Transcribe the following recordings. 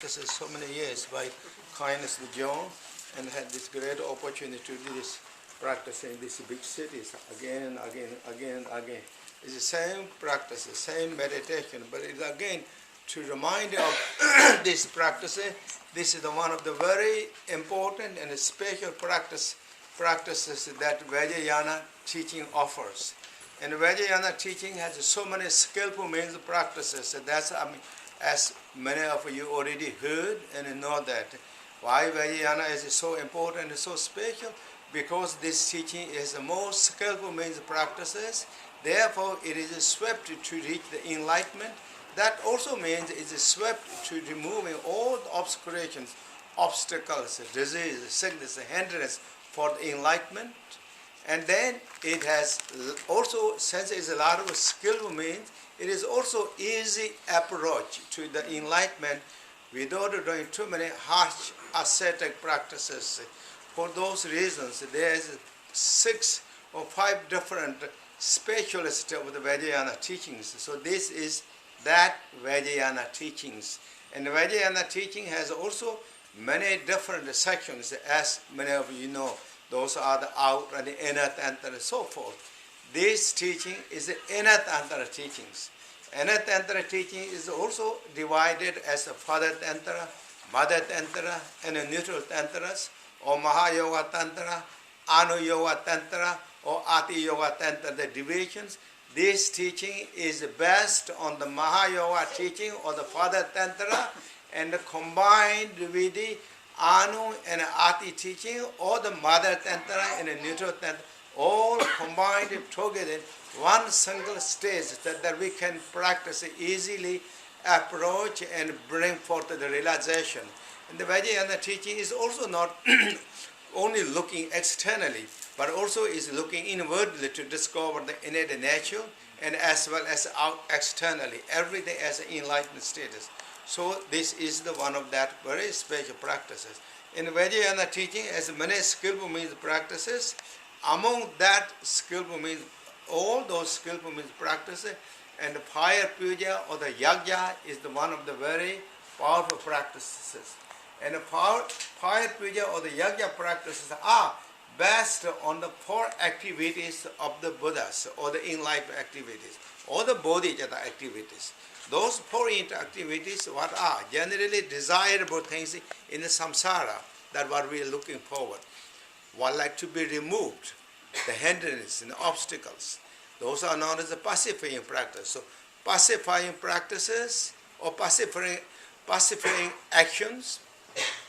This is so many years by kindness of John, and had this great opportunity to do this practice in these big cities again and again, again and again. It's the same practice, the same meditation, but it's again to remind of this practice. This is one of the very important and special practices that Vajrayana teaching offers. And Vajrayana teaching has so many skillful means of practices. That's as many of you already heard and know that. Why Vajrayana is so important and so special? Because this teaching is the most skillful means of practices. Therefore, it is swept to reach the enlightenment. That also means it is swept to removing all the obscurations, obstacles, disease, sickness, hindrance for the enlightenment. And then it has also, since it is a lot of skillful means, it is also easy approach to the enlightenment without doing too many harsh ascetic practices. For those reasons, there is 6 or 5 different specialists of the Vajrayana teachings. So this is that Vajrayana teachings. And the Vajrayana teaching has also many different sections, as many of you know. Those are the out and the inner tantra and so forth. This teaching is the inner tantra teachings. Inner tantra teaching is also divided as a father tantra, mother tantra, and a neutral tantras, or Mahayoga tantra, Anu Yoga tantra, or Ati Yoga tantra, the divisions. This teaching is based on the Mahayoga teaching or the father tantra and combined with the Anu and Ati teaching or the mother tantra and a neutral tantra, all combined together one single stage that we can practice easily, approach and bring forth the realization. And the Vajrayana teaching is also not only looking externally, but also is looking inwardly to discover the innate nature and as well as out externally, everything as an enlightened status. So this is the one of that very special practices. In Vajrayana teaching, as many skillful means practices, among that skillful means, all those skillful means practices, and the fire puja or the yajna is the one of the very powerful practices. And the fire puja or the yajna practices are based on the 4 activities of the Buddhas or the enlightened activities or the Bodhisattva activities. Those 4 activities, what are generally desirable things in the samsara, that what we are looking forward. What like to be removed, the hindrances and the obstacles. Those are known as the pacifying practice. So pacifying practices or pacifying actions,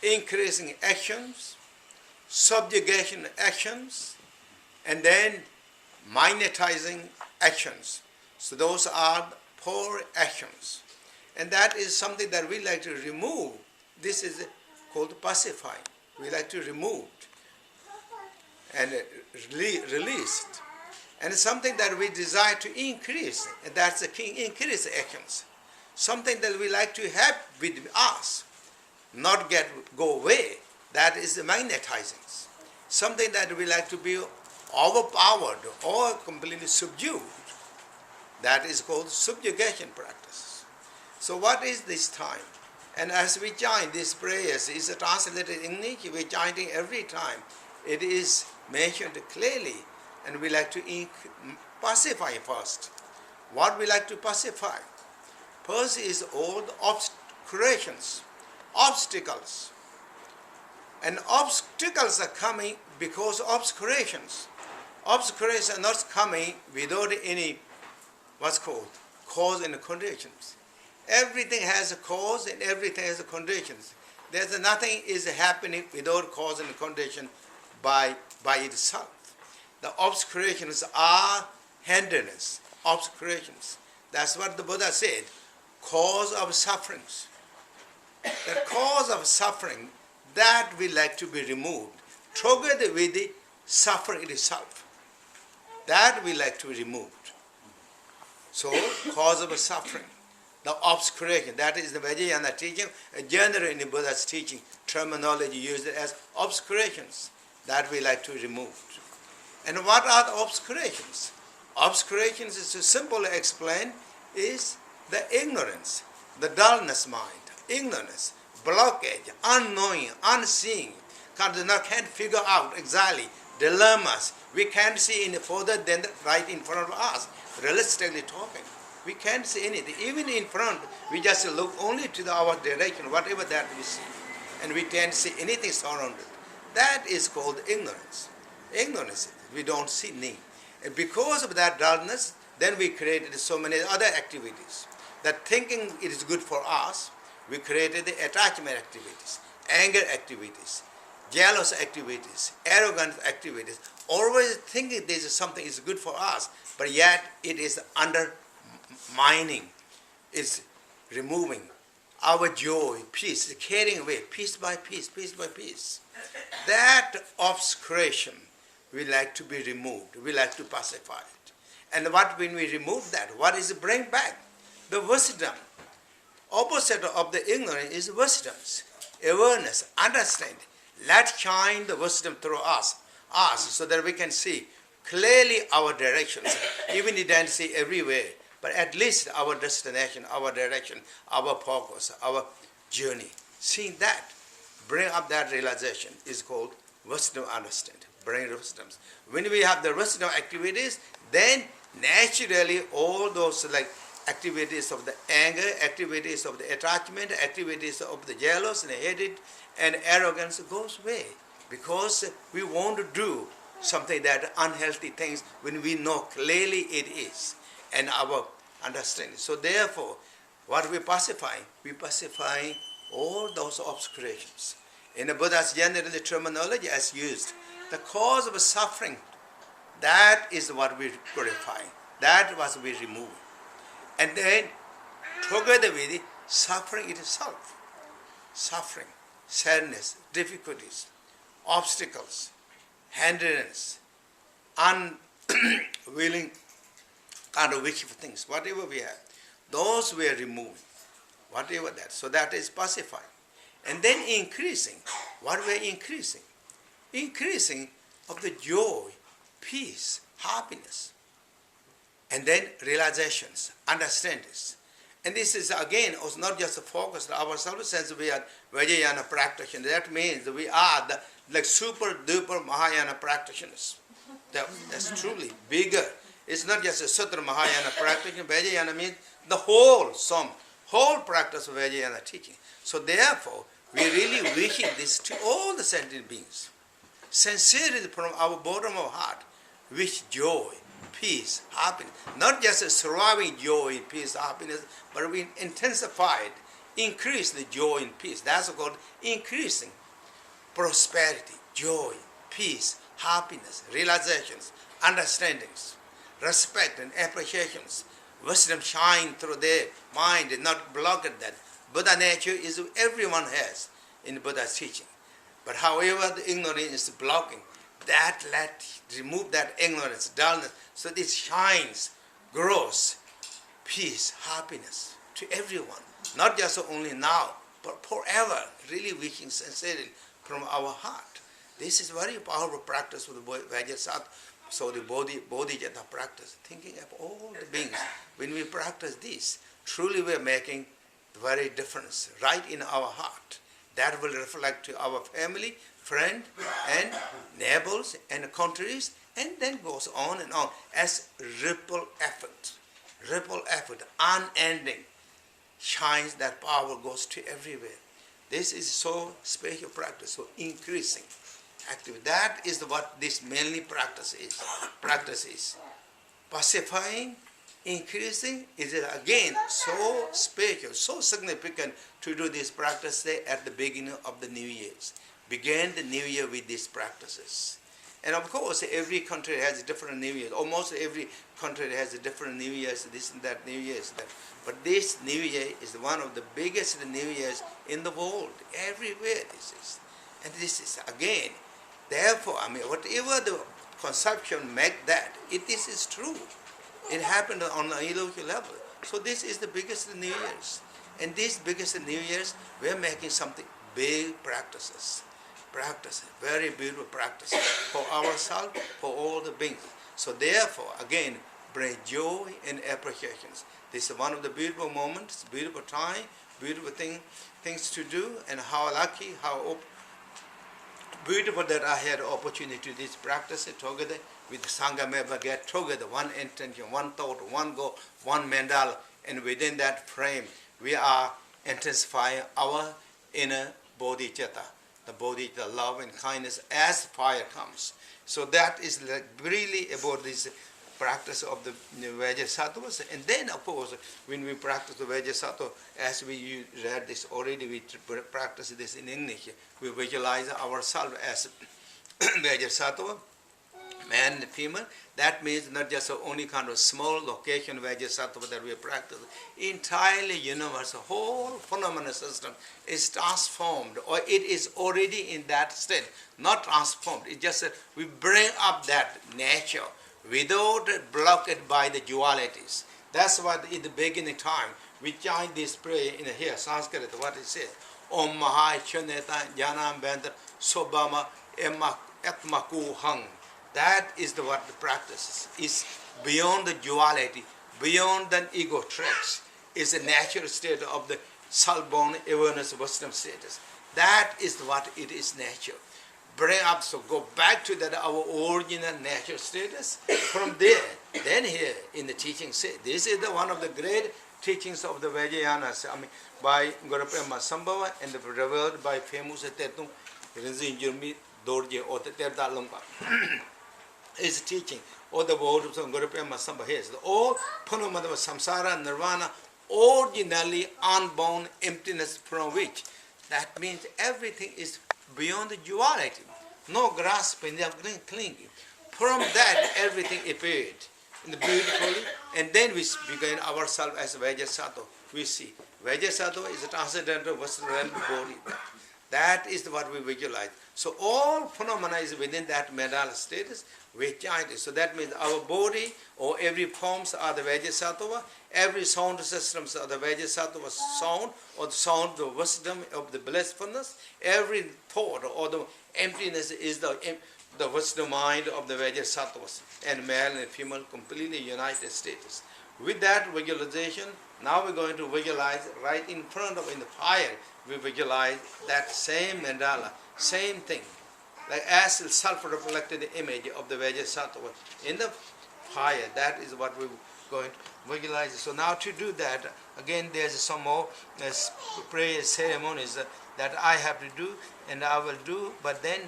increasing actions, subjugation actions, and then magnetizing actions. So those are 4 actions. And that is something that we like to remove. This is called pacifying. We like to remove and released. And something that we desire to increase, and that's the king increase actions. Something that we like to have with us, not go away, that is the magnetizing. Something that we like to be overpowered or completely subdued, that is called subjugation practice. So what is this time? And as we chant these prayers, is translated in English, we're chanting every time. It is mentioned clearly, and we like to pacify first. What we like to pacify? First is all the obscurations, obstacles. And obstacles are coming because obscurations. Obscurations are not coming without any, what's called, cause and conditions. Everything has a cause and everything has a conditions. There's nothing is happening without cause and condition by itself. The obscurations are hindrances, obscurations. That's what the Buddha said, cause of sufferings. The cause of suffering, that we like to be removed, together with the suffering itself. That we like to be removed. So, cause of suffering, the obscuration, that is the Vajrayana teaching, generally in the Buddha's teaching, terminology used as obscurations, that we like to remove. And what are the obscurations? Obscurations, is to simply explain, is the ignorance, the dullness mind, ignorance. blockage, unknowing, unseeing, can't figure out exactly dilemmas. We can't see any further than right in front of us, realistically talking. We can't see anything. Even in front, we just look only to our direction, whatever that we see. And we can't see anything surrounded. That is called ignorance. Ignorance, we don't see need. And because of that dullness, then we created so many other activities. That thinking it is good for us, we created the attachment activities, anger activities, jealous activities, arrogant activities, always thinking this is something is good for us, but yet it is undermining, it's removing our joy, peace, carrying away, piece by piece, piece by piece. That obscuration we like to be removed, we like to pacify it. And when we remove that, what is it bring back? The wisdom. Opposite of the ignorance is wisdom, awareness, understanding. Let's shine the wisdom through us so that we can see clearly our directions. Even if we don't see everywhere, but at least our destination, our direction, our purpose, our journey. Seeing that, bring up that realization is called wisdom understanding. Bring wisdoms. When we have the wisdom activities, then naturally all those like activities of the anger, activities of the attachment, activities of the jealous and hatred and arrogance goes away. Because we want to do something that unhealthy things when we know clearly it is. And our understanding. So therefore, what we pacify all those obscurations. In the Buddha's general terminology as used, the cause of suffering, that is what we purify. That was we remove. And then, together with it, suffering itself. Suffering, sadness, difficulties, obstacles, hindrance, unwilling kind of wish for things, whatever we have, those we are removing, whatever that. So that is pacifying. And then increasing. What we are increasing? Increasing of the joy, peace, happiness. And then realizations, understandings. And this is again also not just a focus on ourselves, since we are Vajrayana practitioners. That means we are the like super duper Mahayana practitioners. That's truly bigger. It's not just a Sutra Mahayana practitioner. Vajrayana means the whole sum, whole practice of Vajrayana teaching. So therefore, we really wishing this to all the sentient beings. Sincerely from our bottom of heart, wish joy, peace, happiness. Not just a surviving joy, peace, happiness, but we intensified, increase the joy and peace. That's called increasing prosperity, joy, peace, happiness, realizations, understandings, respect and appreciations. Wisdom shine through their mind and not block at that. Buddha nature is everyone has in Buddha's teaching. But however the ignorance is blocking, that remove that ignorance, dullness, so this shines, grows, peace, happiness to everyone. Not just only now, but forever, really wishing sincerely from our heart. This is very powerful practice of the Vajrasattva. So the Bodhisattva practice, thinking of all the beings. When we practice this, truly we are making the very difference right in our heart. That will reflect to our family, friend, and neighbors and countries, and then goes on and on as ripple effect, unending, shines that power goes to everywhere. This is so special practice, so increasing activity. That is what this mainly practice is. Pacifying, increasing is again so special, so significant to do this practice at the beginning of the New Year's. Begin the New Year with these practices. And of course, every country has a different New Year. Almost every country has a different New Year's, this and that, New Year's, that. But this New Year is one of the biggest New Years in the world. Everywhere this is. And this is, again, therefore, whatever the conception make that, this is true. It happened on an illogical level. So this is the biggest New Year's. And this biggest New Year's, we're making something big practices. Very beautiful practice for ourselves, for all the beings. So therefore, again, bring joy and appreciations. This is one of the beautiful moments, beautiful time beautiful things to do, and how lucky, how beautiful that I had opportunity to this practice together with Sangha member, get together, one intention, one thought, one goal, one mandala, and within that frame, we are intensifying our inner bodhicitta, the bodhicitta, love and kindness as fire comes. So that is like really about this practice of the Vajrasattvas. And then, of course, when we practice the Vajrasattva, as we read this already, we practice this in English, we visualize ourselves as Vajrasattva, man and female. That means not just only kind of small location Vajrasattva that we practice. Entirely universal, whole phenomenal system is transformed, or it is already in that state, not transformed. It's just that we bring up that nature without blocked by the dualities. That's what in the beginning time we chant this prayer in here, Sanskrit, what it says. Om Maha Chuneta Janam Bendra Sobama Etmaku Hang. That is what the practice is beyond the duality, beyond the ego tracks. Is the natural state of the self-born awareness wisdom status. That is what it is nature. Bring up, so go back to that our original natural status. From there, then here in the teaching say, this is the one of the great teachings of the Vajrayanas, by Guru Prema Sambhava and revealed by famous Tetum Rinzin Jurmi Dorje or the Terdag Lingpa. Is teaching, or the words of Guru Prema Sambhava is all phenomena of samsara, nirvana, originally unbound emptiness from which. That means everything is beyond the duality, no grasping, clinging. From that, everything appeared beautifully, and then we begin ourselves as Vajrasattva. We see Vajrasattva is a transcendental Western realm body. That is what we visualize. So all phenomena is within that mandala status. We chant it. So that means our body or every forms are the Vajrasattva. Every sound systems are the Vajrasattva sound, or the sound of the wisdom of the blissfulness. Every thought or the emptiness is the wisdom mind of the Vajrasattvas, and male and female completely united status. With that visualization, now we're going to visualize right in front of in the fire. We visualize that same mandala, same thing, like as a self-reflected image of the Vajrasattva in the fire. That is what we're going to visualize. So now to do that, again there's some more prayer ceremonies that I have to do, and I will do. But then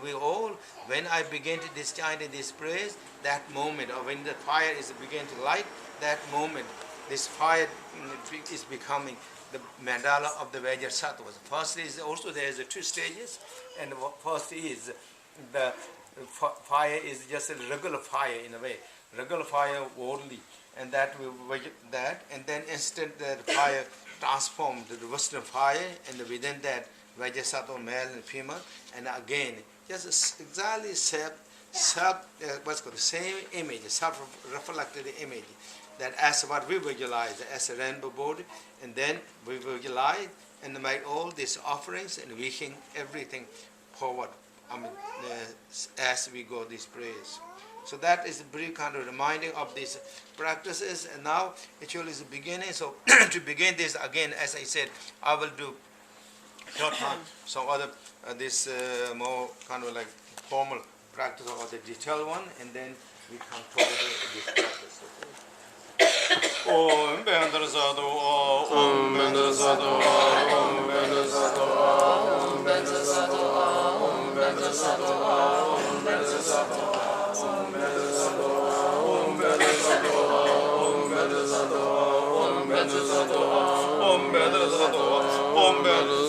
we all, when I begin to discharge these prayers, that moment of when the fire is begin to light, that moment, this fire is becoming the mandala of the Vajrasattvas. First is also there is two stages, and first is the fire is just a regular fire in a way, regular fire worldly, and that and then instant that fire transformed to the Western fire, and within that Vajrasattva male and female, and again just exactly the same image, self-reflected image, that as what we visualize as a rainbow body, and then we visualize and make all these offerings and wishing everything forward as we go these prayers. So that is a brief kind of reminding of these practices, and now actually is the beginning. So to begin this again, as I said, I will do short some other this more kind of like formal practice or the detailed one, and then we come forward with this practice. Om Vajrasattva, Om Vajrasattva, Om Vajrasattva, Om Vajrasattva, Om Vajrasattva, Om Vajrasattva, Om Vajrasattva, Om Vajrasattva, Om Vajrasattva, Om Vajrasattva, Om Vajrasattva, Om Vajrasattva, Om Vajrasattva,